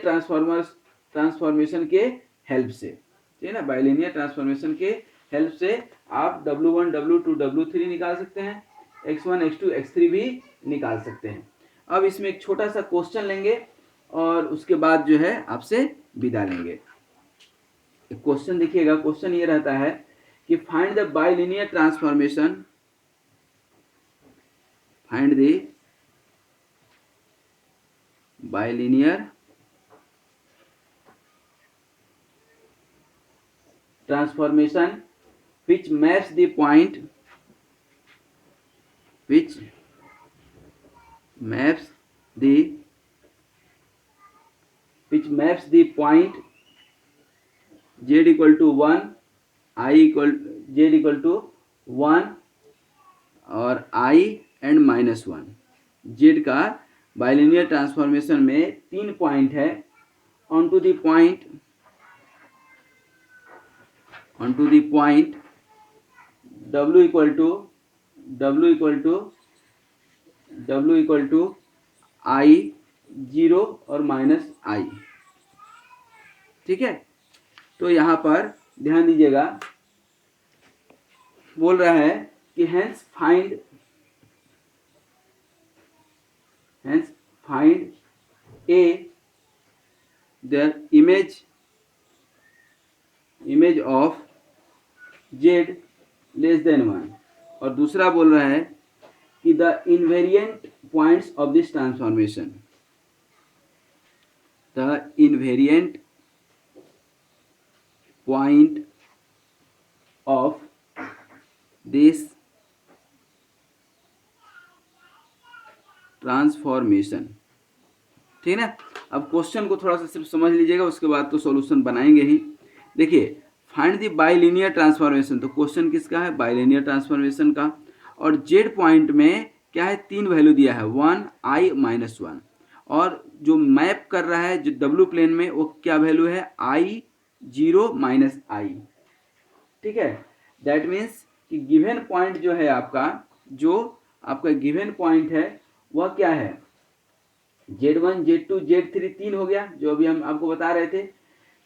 A: ट्रांसफॉर्मेशन के हेल्प से. ठीक है ना. बाइलिनियर ट्रांसफॉर्मेशन के हेल्प से आप W1 W2 W3 निकाल सकते हैं, X1 X2 X3 भी निकाल सकते हैं. अब इसमें एक छोटा सा क्वेश्चन लेंगे और उसके बाद जो है आपसे विदा लेंगे. क्वेश्चन देखिएगा. क्वेश्चन ये रहता है कि find the bilinear transformation, find the bilinear transformation which maps the point, which maps the point z equal to 1, I equal z equal to 1 और I एंड -1. z का बाइलिनियर ट्रांसफॉर्मेशन में तीन point है. On to the point W equal to I 0 और -I. ठीक है. तो यहाँ पर ध्यान दीजिएगा, बोल रहा है कि hence find a the image of z less than 1. और दूसरा बोल रहा है कि the invariant points of this transformation, the invariant point of this transformation. ठीक है ना. अब क्वेश्चन को थोड़ा सा सिर्फ समझ लीजिएगा, उसके बाद तो सॉल्यूशन बनाएंगे ही. देखिए, फाइंड द बाइलिनियर ट्रांसफॉर्मेशन, तो क्वेश्चन किसका है, बाइलिनियर ट्रांसफॉर्मेशन का. और जेड पॉइंट में क्या है, तीन वैल्यू दिया है, 1 I -1. और जो मैप कर रहा है जो डब्ल्यू प्लेन में वो क्या वैल्यू है, I 0 -I. ठीक है. दैट मीन्स कि गिवन पॉइंट जो है आपका, जो आपका गिवन पॉइंट है वह क्या है, Z1 Z2 Z3 तीन हो गया जो अभी हम आपको बता रहे थे.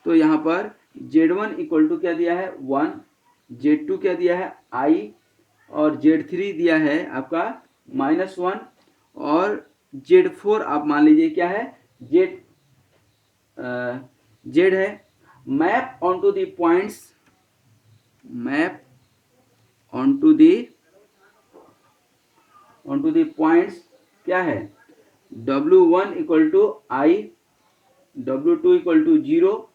A: तो यहाँ पर Z1 इक्वल टू क्या दिया है 1, Z2 क्या दिया है I और Z3 दिया है आपका -1 और Z4 आप मान लीजिए क्या है Z है. Map on to the points, map on to the points क्या है, W1 equal to I, W2 equal to 0,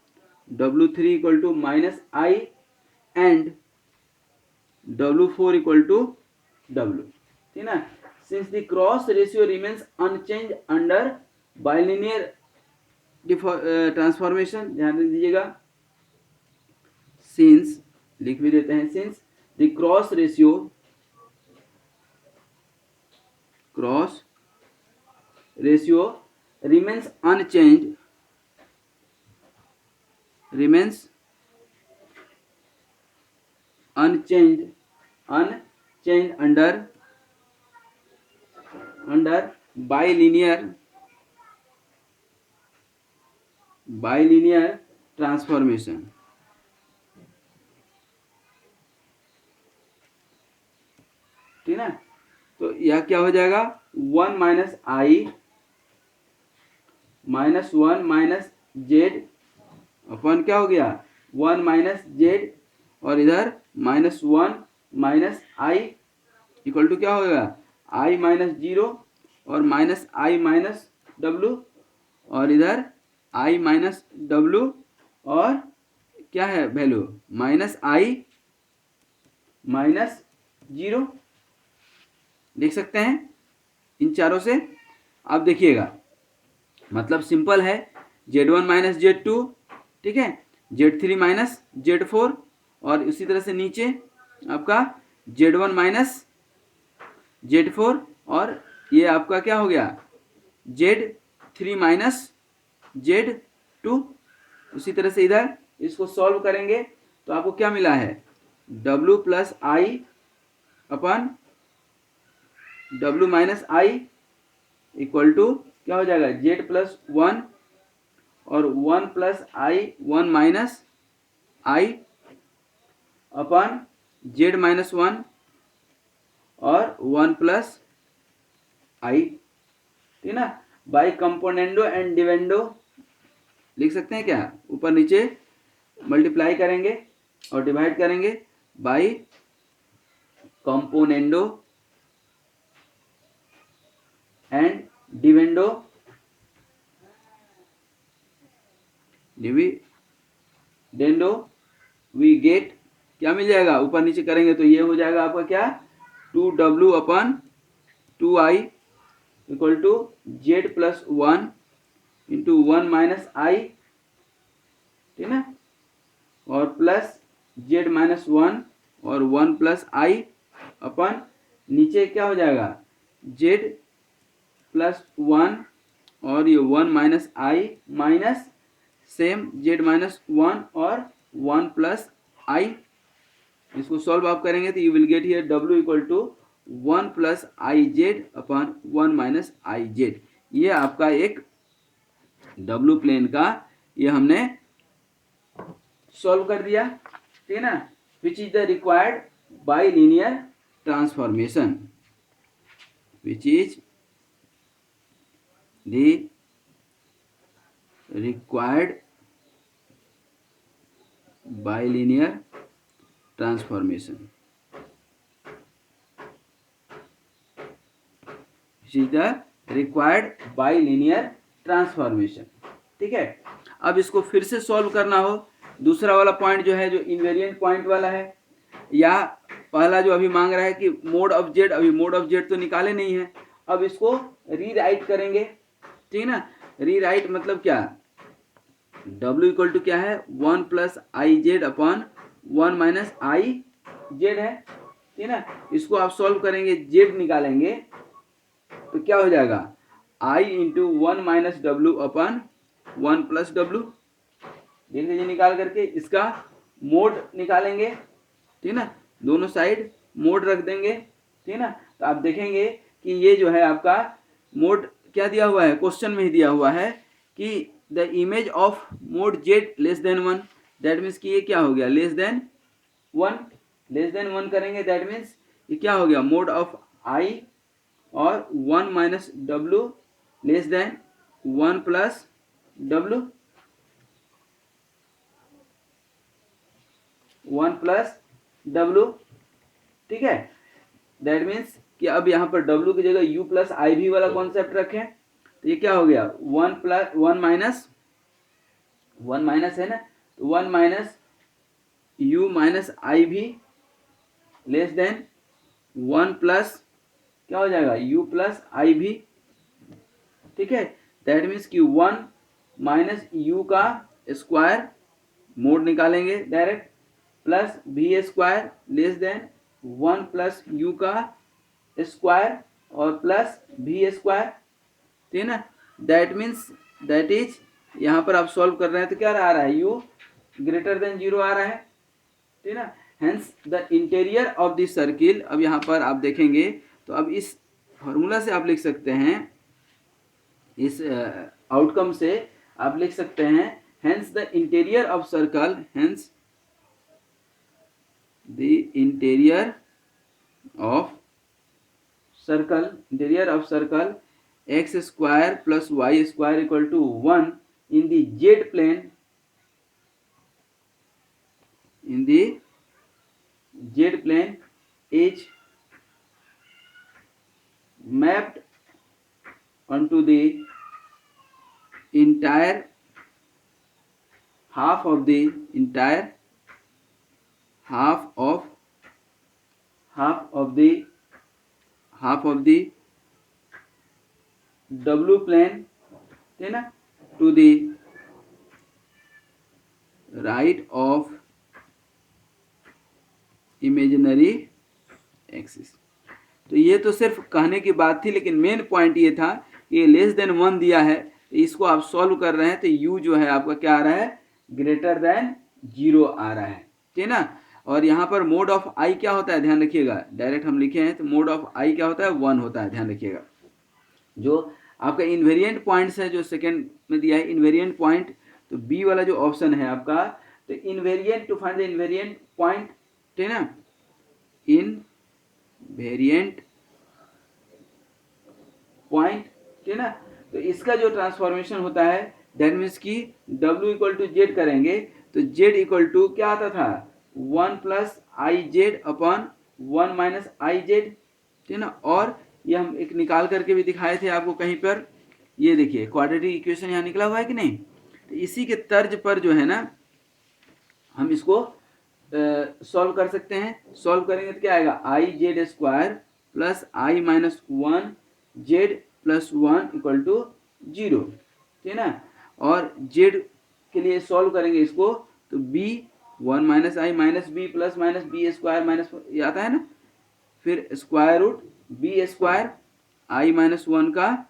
A: W3 equal to -I and W4 equal to W. ठीक ना. Since the cross ratio remains unchanged under bilinear transformation, ध्यान दीजिएगा, since लिख भी देते हैं, since the cross ratio remains unchanged under bilinear transformation. ठीक ना. तो यह क्या हो जाएगा, 1 -I -1 जेड अपन क्या हो गया 1 माइनस जेड, और इधर -1 माइनस आई इक्वल टू क्या होगा आई माइनस 0 और माइनस आई माइनस डब्लू, और इधर आई माइनस डब्लू और क्या है वैल्यू माइनस आई माइनस 0। देख सकते हैं इन चारों से। अब देखिएगा मतलब सिंपल है, Z1 माइनस Z2, ठीक है, Z3 माइनस Z4, और इसी तरह से नीचे आपका Z1 माइनस Z4, और ये आपका क्या हो गया Z3 माइनस Z2। उसी तरह से इधर इसको सॉल्व करेंगे तो आपको क्या मिला है W plus I upon W minus I equal to क्या हो जाएगा Z प्लस 1 और 1 plus I 1 minus I upon Z minus 1 और 1 प्लस आई, ठीक ना, बाई कंपोनेंडो एंड डिवेंडो लिख सकते हैं क्या, ऊपर नीचे मल्टीप्लाई करेंगे और डिवाइड करेंगे by componendo and dividendo dividendo we get क्या मिल जाएगा, ऊपर नीचे करेंगे तो ये हो जाएगा आपका क्या 2W upon 2I equal to Z plus 1 into 1 minus i, ठीक ना, और प्लस Z माइनस 1 और 1 प्लस आई अपन नीचे क्या हो जाएगा Z प्लस 1 और ये 1 minus i minus same Z minus 1 और 1 प्लस आई। इसको सॉल्व आप करेंगे तो you will get here W equal to 1 plus I Z upon 1 minus I Z. ये आपका एक W प्लेन का ये हमने सॉल्व कर दिया, ठीक है ना, which is the required bilinear transformation, which is the required bilinear transformation, which is the required bilinear transformation, ठीक है। अब इसको फिर से सॉल्व करना हो, दूसरा वाला पॉइंट जो है जो इनवेरिएंट पॉइंट वाला है, या पहला जो अभी मांग रहा है कि मोड ऑफ जेड, अभी मोड ऑफ जेड तो निकाले नहीं है, अब इसको रीराइट करेंगे, ठीक है ना। रीराइट मतलब क्या, W इक्वल टू क्या है 1 plus I Z upon 1 minus I Z है, ठीक है ना। इसको आप सॉल्व करेंगे, जेड निकालेंगे तो क्या हो जाएगा I into 1 minus W upon 1 plus W, देख लीजिए निकाल करके इसका मोड निकालेंगे, ठीक है ना, दोनों साइड मोड रख देंगे, ठीक है ना। तो आप देखेंगे कि ये जो है आपका मोड क्या दिया हुआ है, क्वेश्चन में ही दिया हुआ है कि the image of mode Z less than 1, that means कि ये क्या हो गया लेस देन 1, लेस देन 1 करेंगे दैट मीन्स ये क्या हो गया मोड ऑफ आई और 1 minus W less than 1 plus W, 1 plus W, ठीक है। दैट मीन्स कि अब यहाँ पर डब्ल्यू की जगह यू प्लस आई भी वाला कॉन्सेप्ट रखें तो ये क्या हो गया 1 प्लस 1 माइनस 1 माइनस है ना, तो 1 माइनस यू माइनस आई भी लेस देन 1 प्लस क्या हो जाएगा यू प्लस आई भी, ठीक है। दैट मीन्स कि 1 माइनस यू का स्क्वायर मोड निकालेंगे direct plus V square less than 1 plus you का स्क्वायर और प्लस भी स्क्वायर, ठीक है ना। दैट मीन्स दैट इज यहाँ पर आप सॉल्व कर रहे हैं तो क्या आ रहा है यू ग्रेटर देन 0 आ रहा है, ठीक है ना। Hence the interior of the circle, अब यहाँ पर आप देखेंगे तो अब इस फॉर्मूला से आप लिख सकते हैं, इस आउटकम से आप लिख सकते हैं hence the interior of circle, hence the interior of circle, interior of circle X square plus Y square equal to 1 in the z plane, in the z plane is mapped onto the entire half of the entire half of the w plane है ना, to the right of imaginary axis। तो ये तो सिर्फ कहने की बात थी, लेकिन मेन पॉइंट ये था कि लेस देन 1 दिया है, इसको आप सॉल्व कर रहे हैं तो u जो है आपका क्या आ रहा है, ग्रेटर देन 0 आ रहा है, ठीक है ना। और यहाँ पर मोड ऑफ आई क्या होता है, ध्यान रखिएगा, डायरेक्ट हम लिखे हैं तो मोड ऑफ आई क्या होता है, 1 होता है, ध्यान रखिएगा। जो आपका इन्वेरिएंट पॉइंट्स है जो सेकेंड में दिया है इन्वेरिएंट पॉइंट, तो बी वाला जो ऑप्शन है आपका, तो invariant to find the invariant point, ठीक है ना, इनवेरिएंट पॉइंट, ठीक है ना। तो इसका जो ट्रांसफॉर्मेशन होता है दैट मीन्स कि w इक्वल टू जेड करेंगे तो z इक्वल टू क्या आता था, 1 plus I Z upon 1 minus I Z, ठीक है ना। और ये हम एक निकाल करके भी दिखाए थे आपको कहीं पर, ये देखिए क्वाड्रेटिक इक्वेशन यहाँ निकला हुआ है कि नहीं। तो इसी के तर्ज पर जो है ना हम इसको सॉल्व कर सकते हैं। सॉल्व करेंगे तो क्या आएगा, I Z square plus I minus 1 Z plus 1 equal to 0, ठीक है ना। और जेड के लिए सॉल्व करेंगे इसको तो b 1 minus i minus b plus minus b square minus ये आता है ना, फिर square root b square i minus 1 का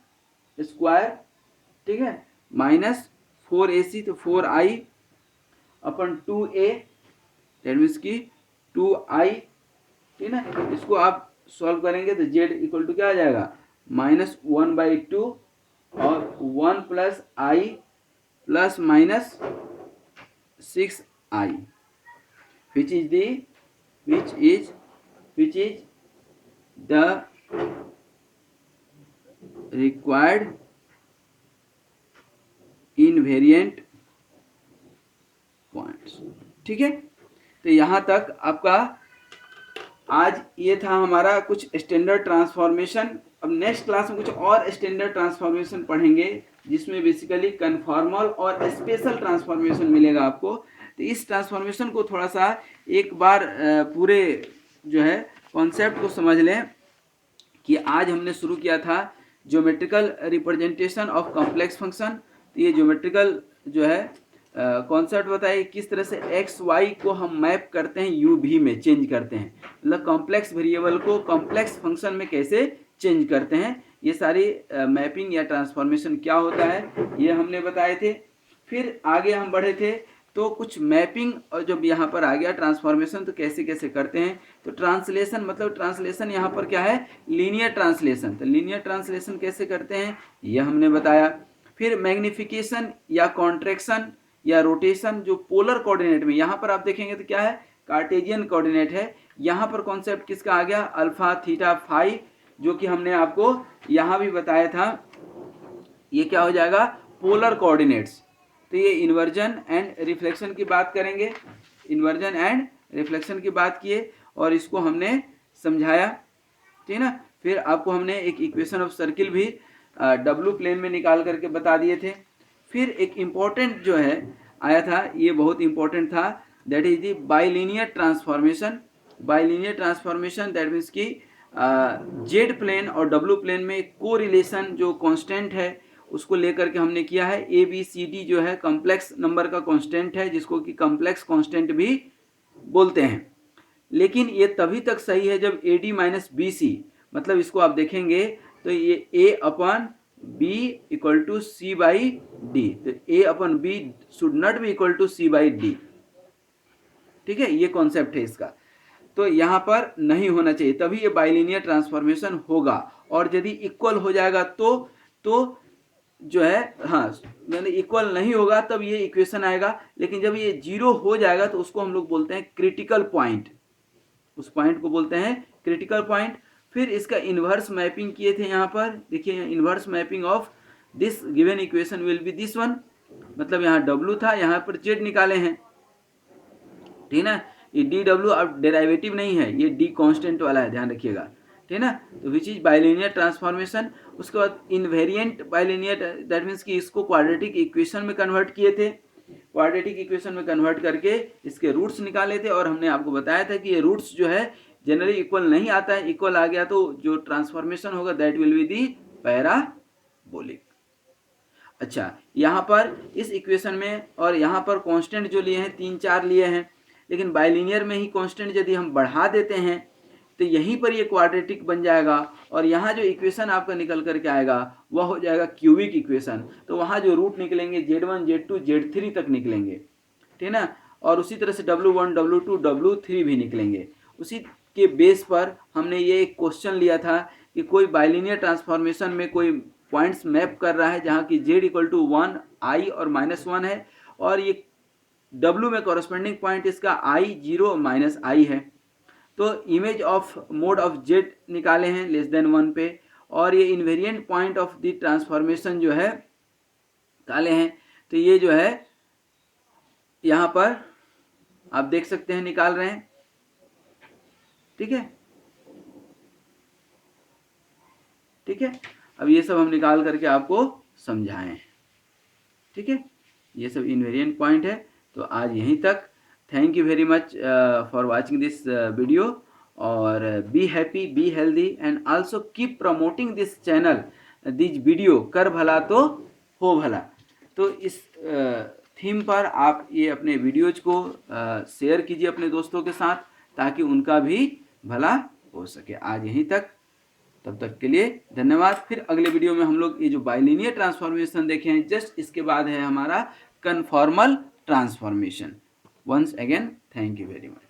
A: स्क्वायर, ठीक है, माइनस 4ac तो 4i upon 2a that means की 2i, ठीक है ना। इसको आप सॉल्व करेंगे तो z इक्वल टू क्या आ जाएगा, -1/2 और 1 plus I plus minus 6i which is the required invariant points, ठीक है। तो यहाँ तक आपका आज ये था हमारा कुछ स्टैंडर्ड ट्रांसफॉर्मेशन। अब नेक्स्ट क्लास में कुछ और स्टैंडर्ड ट्रांसफॉर्मेशन पढ़ेंगे जिसमें बेसिकली कन्फॉर्मल और स्पेशल ट्रांसफॉर्मेशन मिलेगा आपको। तो इस ट्रांसफॉर्मेशन को थोड़ा सा एक बार पूरे जो है कॉन्सेप्ट को समझ लें कि आज हमने शुरू किया था geometrical representation of complex function. तो ये ज्योमेट्रिकल जो है कॉन्सेप्ट बताइए किस तरह से एक्स वाई को हम मैप करते हैं यू भी में चेंज करते हैं, मतलब कॉम्प्लेक्स वेरिएबल को कॉम्प्लेक्स फंक्शन में कैसे चेंज करते हैं, ये सारी मैपिंग या ट्रांसफॉर्मेशन क्या होता है ये हमने बताए थे। फिर आगे हम बढ़े थे तो कुछ मैपिंग और जब यहाँ पर आ गया ट्रांसफॉर्मेशन तो कैसे कैसे करते हैं। तो ट्रांसलेशन मतलब ट्रांसलेशन यहाँ पर क्या है, लीनियर ट्रांसलेशन। तो लीनियर ट्रांसलेशन कैसे करते हैं यह हमने बताया। फिर मैग्निफिकेशन या कॉन्ट्रैक्शन या रोटेशन जो पोलर कोऑर्डिनेट में, यहाँ पर आप देखेंगे तो क्या है, कार्टेजियन कोऑर्डिनेट है। यहाँ पर कॉन्सेप्ट किसका आ गया, अल्फा थीटा फाई, जो कि हमने आपको यहाँ भी बताया था, ये क्या हो जाएगा, पोलर कोऑर्डिनेट्स। तो ये इन्वर्जन एंड रिफ्लेक्शन की बात करेंगे, इन्वर्जन एंड रिफ्लेक्शन की बात किए और इसको हमने समझाया, ठीक है ना। फिर आपको हमने एक इक्वेशन ऑफ सर्किल भी डब्ल्यू प्लेन में निकाल करके बता दिए थे। फिर एक इम्पॉर्टेंट जो है आया था, ये बहुत इम्पॉर्टेंट था, that is the bilinear transformation. Bilinear transformation that means की जेड प्लेन और डब्ल्यू प्लेन में को रिलेशन जो कांस्टेंट है उसको लेकर के हमने किया है। ए बी सी डी जो है कॉम्प्लेक्स नंबर का कांस्टेंट है जिसको कि कॉम्प्लेक्स कांस्टेंट भी बोलते हैं। लेकिन ये तभी तक सही है जब a D minus B c, मतलब इसको आप देखेंगे तो ये a upon b equal to c by d, तो a upon b should not be equal to c by d, ठीक है, ये कॉन्सेप्ट है इसका। तो यहाँ पर नहीं होना चाहिए तभी ये बाइलिनियर ट्रांसफॉर्मेशन होगा, और यदि इक्वल हो जाएगा तो जो है, हाँ मैंने इक्वल नहीं होगा तब ये इक्वेशन आएगा, लेकिन जब ये जीरो हो जाएगा तो उसको हम लोग बोलते हैं क्रिटिकल पॉइंट, उस पॉइंट को बोलते हैं क्रिटिकल पॉइंट। फिर इसका इन्वर्स मैपिंग किए थे, यहाँ पर देखिए inverse mapping of this given equation will be this one, मतलब यहाँ W था, यहाँ पर Z निकाले हैं, ठीक ना। ये डी डब्ल्यू अब डेराइवेटिव नहीं है, ये डी कांस्टेंट वाला है, ध्यान रखिएगा, ठीक ना। तो विच इज बाइलिनियर ट्रांसफॉर्मेशन। उसके बाद इनवेरिएंट बाइलिनियर, दैट मीन्स कि इसको क्वाड्रेटिक इक्वेशन में कन्वर्ट किए थे, क्वाड्रेटिक इक्वेशन में कन्वर्ट करके इसके रूट्स निकाले थे, और हमने आपको बताया था कि ये रूट्स जो है जनरली इक्वल नहीं आता है, इक्वल आ गया तो जो ट्रांसफॉर्मेशन होगा that will be the parabolic. अच्छा, यहाँ पर इस इक्वेशन में और यहाँ पर कांस्टेंट जो लिए हैं 3-4 लिए हैं, लेकिन बाइलिनियर में ही कांस्टेंट यदि हम बढ़ा देते हैं तो यहीं पर ये क्वाड्रेटिक बन जाएगा, और यहाँ जो इक्वेशन आपका निकल करके आएगा वह हो जाएगा क्यूबिक इक्वेशन। तो वहाँ जो रूट निकलेंगे Z1 Z2 Z3 तक निकलेंगे, ठीक ना। और उसी तरह से W1 W2 W3 भी निकलेंगे। उसी के बेस पर हमने ये एक क्वेश्चन लिया था कि कोई बाइलिनियर ट्रांसफॉर्मेशन में कोई पॉइंट्स मैप कर रहा है जहाँ की Z इक्वल टू 1 I और -1 है, और ये W में कॉरस्पॉन्डिंग पॉइंट इसका I 0 -I है। तो image of mode of Z निकाले हैं लेस देन 1 पे, और ये invariant point of the transformation जो है निकाले हैं। तो ये जो है यहाँ पर आप देख सकते हैं निकाल रहे हैं, ठीक है, ठीक है। अब ये सब हम निकाल करके आपको समझाएं, ठीक है। ये सब इनवेरिएंट पॉइंट है। तो आज यहीं तक। Thank you very much for watching this video, और be happy, be healthy, and also keep promoting this channel, this video, कर भला तो हो भला। तो इस थीम पर आप ये अपने वीडियोज को शेयर कीजिए अपने दोस्तों के साथ, ताकि उनका भी भला हो सके। आज यहीं तक, तब तक के लिए धन्यवाद। फिर अगले वीडियो में हम लोग ये जो बाइलिनियर ट्रांसफॉर्मेशन देखे हैं, जस्ट इसके बाद है हमारा conformal transformation. Once again thank you very much.